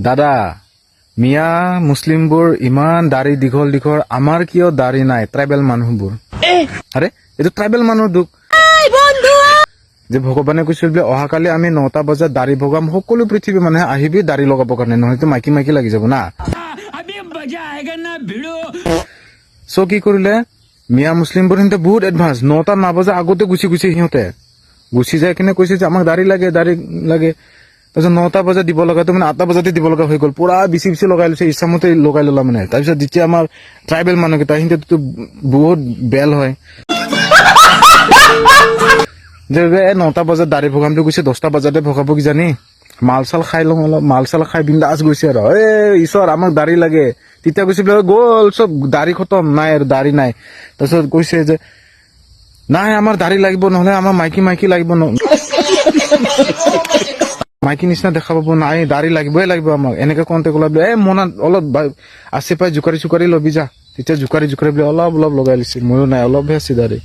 দাদা মিয়া মুছলিমবোৰ ইমান দাড়ি দীঘল দীঘল আমাৰ কিয় দাড়ি নাই ট্ৰাইবেল মানুহবোৰ আৰে এইটো ট্ৰাইবেল মানুহৰ দুখ যে ভগৱানে কৈছিল বোলে অহাকালি আমি 9টা বজাত দাড়ি ভগাম সকলো পৃথিৱীৰ মানুহে আহিবি দাড়ি লগাবৰ কাৰণে নহয়তো মাইকী মাইকী লাগি যাব না চ' কি কৰিলে মিয়া মুছলিমবোৰ সিহঁতে বহুত এডভান্স 9টা নাবজা আগতে গুচি সিহঁতে গুচি যাই কিনে কৈছে যে আমাক দাড়ি লাগে তাৰপিছত 9টা বজাত দিব লগাটো মানে 8টা বজাতে দিব লগা হৈ গ'ল পুৰা বিচি লগাই লৈছে ইচ্ছামতে লগাই ল'লা মানে তাৰপিছত যেতিয়া আমাৰ ট্ৰাইবেল মানুহকেইটা সিহঁতেতো বহুত বেল হয় যে 9টা বজাত দাড়ি ভগামটো গৈছে 10টা বজাতে ভগাব কিজানি মাল চাল খাই লওঁ অলপ মাল চাল খাই বিন্দাছ গৈছে আৰু ঈশ্বৰ আমাক দাড়ি লাগে তেতিয়া কৈছে বোলে গ'ল চব দাড়ি খতম নাই আৰু দাড়ি নাই তাৰপিছত কৈছে যে নাই আমাৰ দাড়ি লাগিব নহ'লে আমাৰ মাইকী লাগিব মাইকী নিচিনা দেখা পাব নাই দাড়ি লাগিবই আমাক এনেকে কওঁতে ক'লা বোলে মনত অলপ আছে পাই জোকাৰি ল'বি যা তেতিয়া জোকাৰি বোলে অলপ লগাই লৈছে ময়ো নাই অলপহে আছে দাড়ি